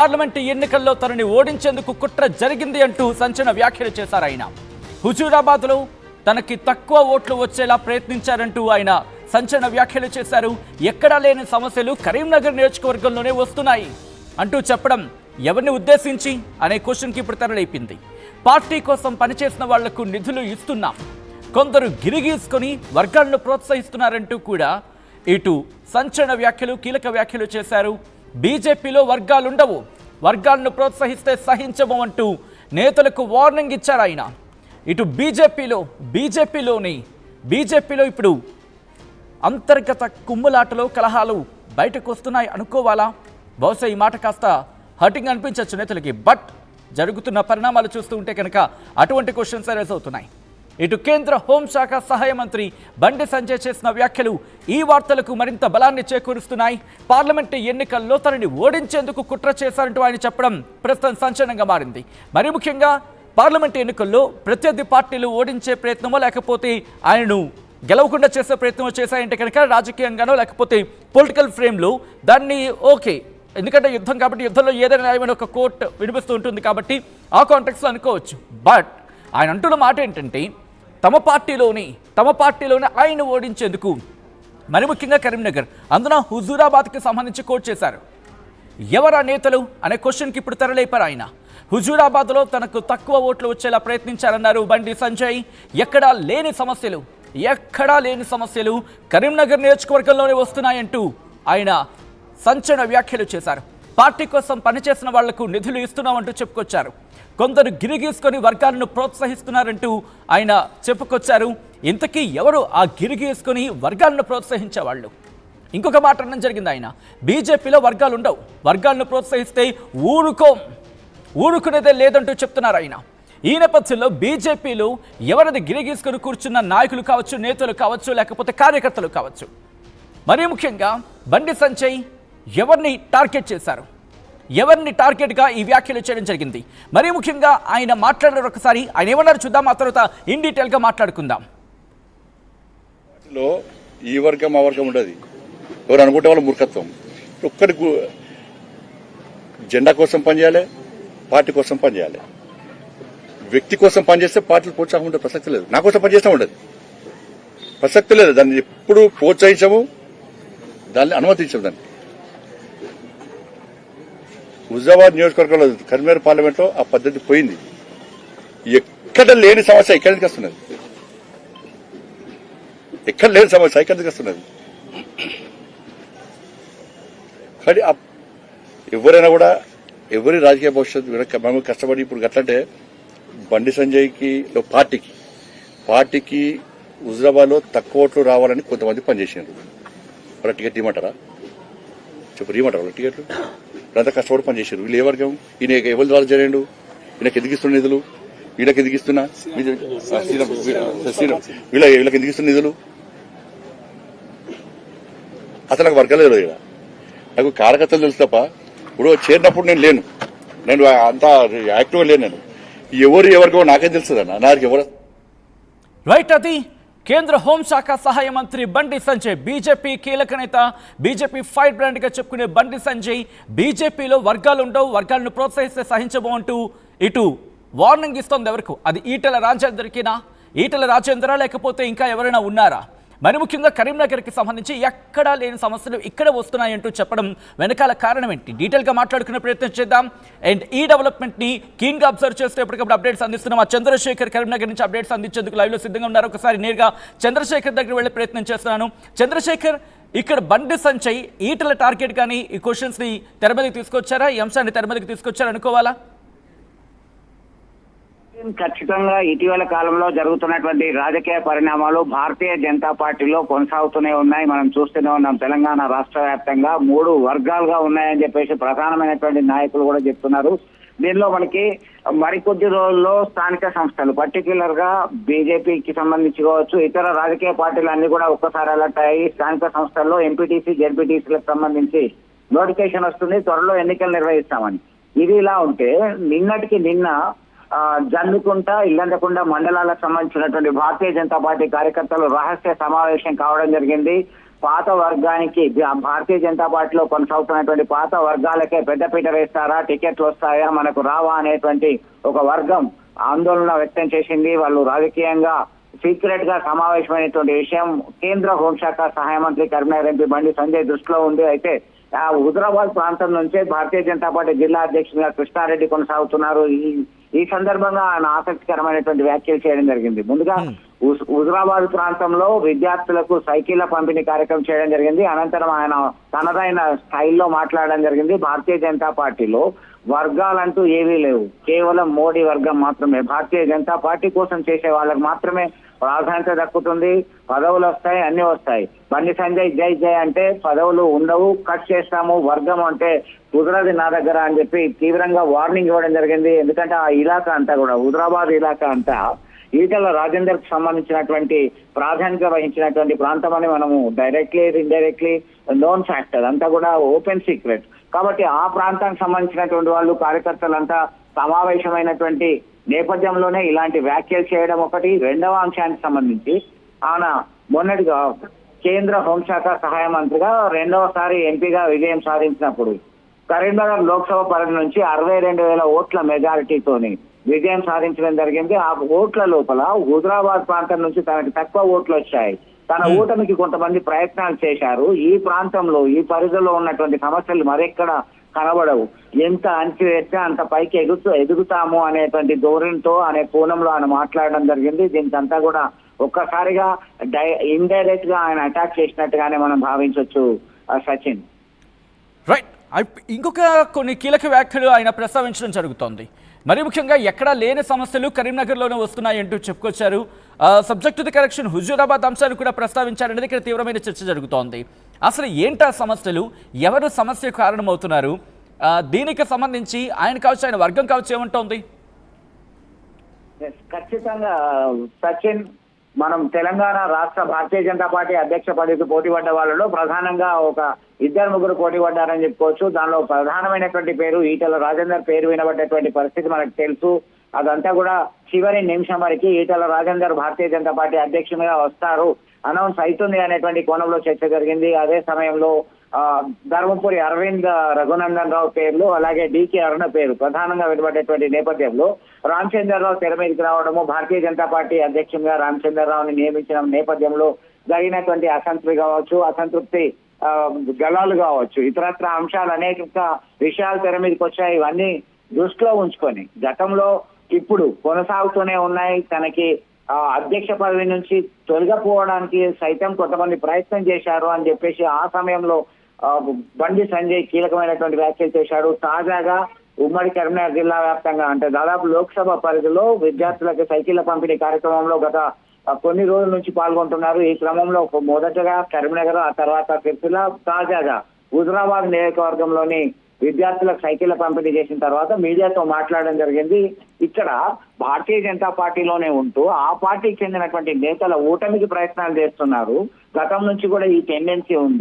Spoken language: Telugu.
పార్లమెంటు ఎన్నికల్లో తనని ఓడించేందుకు కుట్ర జరిగింది అంటూ సంచలన వ్యాఖ్యలు చేశారు ఆయన. హుజూరాబాద్లో తనకి తక్కువ ఓట్లు వచ్చేలా ప్రయత్నించారంటూ ఆయన సంచలన వ్యాఖ్యలు చేశారు. ఎక్కడా లేని సమస్యలు కరీంనగర్ నియోజకవర్గంలోనే వస్తున్నాయి అంటూ చెప్పడం ఎవరిని ఉద్దేశించి అనే క్వశ్చన్కి ఇప్పుడు తెరలేపింది. పార్టీ కోసం పనిచేసిన వాళ్లకు నిధులు ఇస్తున్నాం, కొందరు గిరిగీసుకొని వర్గాలను ప్రోత్సహిస్తున్నారంటూ కూడా ఇటు సంచలన వ్యాఖ్యలు కీలక వ్యాఖ్యలు చేశారు. బీజేపీలో వర్గాలుండవు, వర్గాలను ప్రోత్సహిస్తే సహించము అంటూ నేతలకు వార్నింగ్ ఇచ్చారు ఆయన. ఇటు బీజేపీలో ఇప్పుడు అంతర్గత కుమ్ములాటలో కలహాలు బయటకు వస్తున్నాయి అనుకోవాలా? బహుశా ఈ మాట కాస్త హర్టింగ్ అనిపించవచ్చు నేతలకి. బట్ జరుగుతున్న పరిణామాలు చూస్తూ ఉంటే కనుక అటువంటి క్వశ్చన్స్ రైజ్ అవుతున్నాయి. ఇటు కేంద్ర హోంశాఖ సహాయ మంత్రి బండి సంజయ్ చేసిన వ్యాఖ్యలు ఈ వార్తలకు మరింత బలాన్ని చేకూరుస్తున్నాయి. పార్లమెంటు ఎన్నికల్లో తనని ఓడించేందుకు కుట్ర చేశారంటూ ఆయన చెప్పడం ప్రస్తుతం సంచలనంగా మారింది. మరి ముఖ్యంగా పార్లమెంటు ఎన్నికల్లో ప్రత్యర్థి పార్టీలు ఓడించే ప్రయత్నమో లేకపోతే ఆయనను గెలవకుండా చేసే ప్రయత్నం చేశాయంటే కనుక రాజకీయంగానో లేకపోతే పొలిటికల్ ఫ్రేమ్లో దాన్ని ఓకే, ఎందుకంటే యుద్ధం కాబట్టి యుద్ధంలో ఏదైనా న్యాయమైన ఒక కోర్టు వినిపిస్తూ ఉంటుంది కాబట్టి ఆ కాంటెక్స్లో అనుకోవచ్చు. బట్ ఆయన అంటున్న మాట ఏంటంటే తమ పార్టీలోనే ఆయన ఓడించేందుకు మరి ముఖ్యంగా కరీంనగర్ అందున హుజూరాబాద్కి సంబంధించి కోట్ చేశారు. ఎవరా నేతలు అనే క్వశ్చన్కి ఇప్పుడు తెరలేపారు ఆయన. హుజూరాబాద్లో తనకు తక్కువ ఓట్లు వచ్చేలా ప్రయత్నించారన్నారు బండి సంజయ్. ఎక్కడా లేని సమస్యలు కరీంనగర్ నియోజకవర్గంలోనే వస్తున్నాయంటూ ఆయన సంచలన వ్యాఖ్యలు చేశారు. పార్టీ కోసం పనిచేసిన వాళ్లకు నిధులు ఇస్తున్నామంటూ చెప్పుకొచ్చారు. కొందరు గిరిగీసుకొని వర్గాలను ప్రోత్సహిస్తున్నారంటూ ఆయన చెప్పుకొచ్చారు. ఇంతకీ ఎవరు ఆ గిరిగీసుకొని వర్గాలను ప్రోత్సహించేవాళ్ళు? ఇంకొక మాట అనడం జరిగింది ఆయన. బీజేపీలో వర్గాలు ఉండవు, వర్గాలను ప్రోత్సహిస్తే ఊరుకునేదే లేదంటూ చెప్తున్నారు ఆయన. ఈ నేపథ్యంలో బీజేపీలో ఎవరిది గిరిగీసుకొని కూర్చున్న నాయకులు కావచ్చు, నేతలు కావచ్చు, లేకపోతే కార్యకర్తలు కావచ్చు, మరీ ముఖ్యంగా బండి సంజయ్ ఎవరిని టార్గెట్ చేశారు, ఎవరిని టార్గెట్గా ఈ వ్యాఖ్యలు చేయడం జరిగింది. మరీ ముఖ్యంగా ఆయన మాట్లాడారు. ఒకసారి ఆయన ఏమన్నారు చూద్దాం, ఆ తర్వాత ఇన్ డీటెయిల్గా మాట్లాడుకుందాం. ఈ వర్గం ఆ వర్గం ఉండదు, ఎవరు అనుకుంటే వాళ్ళ మూర్ఖత్వం. ఒక్కడి జెండా కోసం పనిచేయాలి, పార్టీ కోసం పనిచేయాలి. వ్యక్తి కోసం పనిచేస్తే పార్టీలు ప్రోత్సాహం ఉండే ప్రసక్తి లేదు. నా కోసం పనిచేస్తూ ఉండదు, ప్రసక్తి లేదు. దాన్ని ఎప్పుడు ప్రోత్సహించము, దాన్ని అనుమతించము. దాన్ని హుజూరాబాద్ నియోజకవర్గంలో కరీంనగర్ పార్లమెంట్లో ఆ పద్ధతి పోయింది. ఎక్కడ లేని సమస్య ఇక్కడి నుంచి వస్తున్నది, ఎక్కడ లేని సమస్య ఇక్కడి నుంచి వస్తున్నది. కానీ ఎవరైనా కూడా ఎవరి రాజకీయ భవిష్యత్తు మేము కష్టపడి ఇప్పుడు గట్లంటే బండి సంజయ్కి పార్టీకి హుజూరాబాద్లో తక్కువ ఓట్లు రావాలని కొంతమంది పనిచేసారు. వాళ్ళ టికెట్ ఇవ్వమంటారా? ఇవ్వమంటారా వాళ్ళ టికెట్లు? వీళ్ళంతా కష్టపడి పనిచేశారు. వీళ్ళు ఏ వర్గం? ఈయన ఎవరి ద్వారా జరిగిండు? ఈయనకి ఎదిగిస్తున్న నిధులు, వీళ్ళకి ఎదిగిస్తున్నా వీళ్ళకి ఎదిగిస్తున్న నిధులు అసలు నాకు వర్గాలు తెలియదు. నాకు కార్యకర్తలు తెలుసు తప్ప ఇప్పుడు చేరినప్పుడు నేను అంత యాక్టివ్గా లేను. నేను ఎవరికో నాకేం తెలుస్తుందన్న, నాకు ఎవరు రైట్. అది కేంద్ర హోంశాఖ సహాయ మంత్రి బండి సంజయ్, బీజేపీ కీలక నేత, బీజేపీ ఫైర్ బ్రాండ్గా చెప్పుకునే బండి సంజయ్ బీజేపీలో వర్గాలు ఉండవు, వర్గాలను ప్రోత్సహిస్తే సహించబో అంటూ ఇటు వార్నింగ్ ఇస్తోంది. ఎవరికి? అది ఈటెల రాజేందరా లేకపోతే ఇంకా ఎవరైనా ఉన్నారా? మరి ముఖ్యంగా కరీంనగర్కి సంబంధించి ఎక్కడా లేని సమస్యలు ఇక్కడ వస్తున్నాయంటూ చెప్పడం వెనకాల కారణం ఏంటి? డీటెయిల్గా మాట్లాడుకునే ప్రయత్నం చేద్దాం. అండ్ ఈ డెవలప్మెంట్ని కీన్గా అబ్జర్వ్ చేస్తూ ఎప్పటికప్పుడు అప్డేట్స్ అందిస్తున్నాం. ఆ చంద్రశేఖర్ కరీంనగర్ నుంచి అప్డేట్స్ అందించేందుకు లైవ్లో సిద్ధంగా ఉన్నారు. ఒకసారి నేరుగా చంద్రశేఖర్ దగ్గర వెళ్ళే ప్రయత్నం చేస్తున్నాను. చంద్రశేఖర్, ఇక్కడ బండి సంజయ్ ఈటల టార్గెట్ కానీ ఈ క్వశ్చన్స్ని తెర మీదకి తీసుకొచ్చారా? ఈ అంశాన్ని తెర మీదకి తీసుకొచ్చారా అనుకోవాలా? ఖచ్చితంగా ఇటీవల కాలంలో జరుగుతున్నటువంటి రాజకీయ పరిణామాలు భారతీయ జనతా పార్టీలో కొనసాగుతూనే ఉన్నాయి. మనం చూస్తూనే ఉన్నాం. తెలంగాణ రాష్ట్ర వ్యాప్తంగా 3 వర్గాలుగా ఉన్నాయని చెప్పేసి ప్రధానమైనటువంటి నాయకులు కూడా చెప్తున్నారు. దీనిలో మనకి మరికొద్ది రోజుల్లో స్థానిక సంస్థలు, పర్టిక్యులర్ గా బీజేపీకి సంబంధించి కావచ్చు, ఇతర రాజకీయ పార్టీలు అన్ని కూడా ఒక్కసారి అలర్ట్ అయ్యి స్థానిక సంస్థల్లో ఎంపీటీసీ, జెడ్పీటీసీలకు సంబంధించి నోటిఫికేషన్ వస్తుంది, త్వరలో ఎన్నికలు నిర్వహిస్తామని. ఇది ఇలా ఉంటే నిన్నటికి నిన్న జన్మికుంట, ఇల్లందకుంట మండలాలకు సంబంధించినటువంటి భారతీయ జనతా పార్టీ కార్యకర్తలు రహస్య సమావేశం కావడం జరిగింది. పాత వర్గానికి భారతీయ జనతా పార్టీలో కొనసాగుతున్నటువంటి పాత వర్గాలకే పెద్దపీట వేస్తారా, టికెట్లు వస్తాయా, మనకు రావా అనేటువంటి ఒక వర్గం ఆందోళన వ్యక్తం చేసింది. వాళ్ళు రాజకీయంగా సీక్రెట్ గా సమావేశమైనటువంటి విషయం కేంద్ర హోంశాఖ సహాయ మంత్రి కరీంనగర్ ఎంపీ బండి సంజయ్ దృష్టిలో ఉంది. అయితే హుజరాబాద్ ప్రాంతం నుంచే భారతీయ జనతా పార్టీ జిల్లా అధ్యక్షుడిగా కృష్ణారెడ్డి కొనసాగుతున్నారు. ఈ సందర్భంగా ఆయన ఆసక్తికరమైనటువంటి వ్యాఖ్యలు చేయడం జరిగింది. ముందుగా హుజరాబాద్ ప్రాంతంలో విద్యార్థులకు సైకిళ్ల పంపిణీ కార్యక్రమం చేయడం జరిగింది. అనంతరం ఆయన తనదైన స్థాయిలో మాట్లాడడం జరిగింది. భారతీయ జనతా పార్టీలో వర్గాలంటూ ఏవీ లేవు, కేవలం మోడీ వర్గం మాత్రమే. భారతీయ జనతా పార్టీ కోసం చేసే వాళ్ళకి మాత్రమే ప్రాధాన్యత దక్కుతుంది. పదవులు వస్తాయి, అన్ని వస్తాయి. బండి సంజయ్ జై జై అంటే పదవులు ఉండవు, కట్ చేస్తాము, వర్గం అంటే కుదరది నా దగ్గర అని చెప్పి తీవ్రంగా వార్నింగ్ ఇవ్వడం జరిగింది. ఎందుకంటే ఆ ఇలాకా అంతా కూడా హుజరాబాద్ ఇలాకా అంతా ఈటల రాజేందర్ కు సంబంధించినటువంటి ప్రాధాన్యత వహించినటువంటి ప్రాంతం అని మనము డైరెక్ట్లీ ఇండైరెక్ట్లీ నోన్ ఫ్యాక్టర్, అంతా కూడా ఓపెన్ సీక్రెట్. కాబట్టి ఆ ప్రాంతానికి సంబంధించినటువంటి వాళ్ళు కార్యకర్తలంతా సమావేశమైనటువంటి నేపథ్యంలోనే ఇలాంటి వ్యాఖ్యలు చేయడం ఒకటి. రెండవ అంశానికి సంబంధించి ఆయన మొన్నటిగా కేంద్ర హోంశాఖ సహాయ మంత్రిగా రెండవసారి ఎంపీగా విజయం సాధించినప్పుడు కరీంనగర్ లోక్సభ పరిధి నుంచి 62,000 ఓట్ల మెజారిటీతోని విజయం సాధించడం జరిగింది. ఆ ఓట్ల లోపల హుజరాబాద్ ప్రాంతం నుంచి తనకి తక్కువ ఓట్లు వచ్చాయి. తన ఓటమికి కొంతమంది ప్రయత్నాలు చేశారు. ఈ ప్రాంతంలో ఈ పరిధిలో ఉన్నటువంటి సమస్యలు మరెక్కడ కనబడవు. ఎంత అణచివేస్తే అంత పైకి ఎదుగుతాము అనేటువంటి ధోరణితో అనే కోణంలో ఆయన మాట్లాడడం జరిగింది. దీనికంతా కూడా ఒక్కసారిగా ఇండైరెక్ట్ గా ఆయన అటాక్ చేసినట్టుగానే మనం భావించవచ్చు సచిన్. రైట్. ఇంకొక కొన్ని కీలక వ్యాఖ్యలు ఆయన ప్రస్తావించడం జరుగుతోంది. మరి ముఖ్యంగా ఎక్కడా లేని సమస్యలు కరీంనగర్లోనే వస్తున్నాయంటూ చెప్పుకొచ్చారు. Subject to the correction Huzurabad అంశాలు కూడా ప్రస్తావించారనేది ఇక్కడ తీవ్రమైన చర్చ జరుగుతోంది. అసలు ఏంటా సమస్యలు, ఎవరు సమస్య కారణమవుతున్నారు, దీనికి సంబంధించి ఆయన కావచ్చు, ఆయన వర్గం కావచ్చు ఏమంటోంది? ఖచ్చితంగా సచిన్, మనం తెలంగాణ రాష్ట్ర భారతీయ జనతా పార్టీ అధ్యక్ష పదవికి పోటీ పడ్డ వాళ్ళలో ప్రధానంగా ఒక 2-3 పోటీ పడ్డారని చెప్పుకోవచ్చు. దానిలో ప్రధానమైనటువంటి పేరు ఈటల రాజేందర్ పేరు వినబడ్డటువంటి పరిస్థితి మనకు తెలుసు. అదంతా కూడా చివరి నిమిషం వరకు ఈటల రాజేందర్ భారతీయ జనతా పార్టీ అధ్యక్షునిగా వస్తారు, అనౌన్స్ అవుతుంది అనేటువంటి కోణంలో చర్చ జరిగింది. అదే సమయంలో ధర్మపురి అరవింద్ రఘునందన్ రావు పేర్లు, అలాగే డికే అరుణ పేరు ప్రధానంగా వినబడేటువంటి నేపథ్యంలో రామచంద్రరావు తెర మీదకి రావడము, భారతీయ జనతా పార్టీ అధ్యక్షునిగా రామచంద్రరావుని నియమించిన నేపథ్యంలో జరిగినటువంటి అసంతృప్తి గళాలు కావచ్చు, ఇతరత్ర అంశాలు అనేక విషయాలు తెర మీదకి వచ్చాయి. ఇవన్నీ దృష్టిలో ఉంచుకొని గతంలో ఇప్పుడు కొనసాగుతూనే ఉన్నాయి. తనకి అధ్యక్ష పదవి నుంచి తొలగిపోవడానికి సైతం కొంతమంది ప్రయత్నం చేశారు అని చెప్పేసి ఆ సమయంలో బండి సంజయ్ కీలకమైనటువంటి వ్యాఖ్యలు చేశాడు. తాజాగా ఉమ్మడి కరీంనగర్ జిల్లా వ్యాప్తంగా అంటే దాదాపు లోక్సభ పరిధిలో విద్యార్థులకు సైకిళ్ల పంపిణీ కార్యక్రమంలో గత కొన్ని రోజుల నుంచి పాల్గొంటున్నారు. ఈ క్రమంలో మొదటగా కరీంనగర్, ఆ తర్వాత సిరిసిల్ల, తాజాగా హుజరాబాద్ నియోజకవర్గంలోని విద్యార్థులకు సైకిళ్ల పంపిణీ చేసిన తర్వాత మీడియాతో మాట్లాడడం జరిగింది. ఇక్కడ భారతీయ జనతా పార్టీలోనే ఉంటూ ఆ పార్టీకి చెందినటువంటి నేతల ఓటమికి ప్రయత్నాలు చేస్తున్నారు. గతం నుంచి కూడా ఈ టెండెన్సీ ఉంది.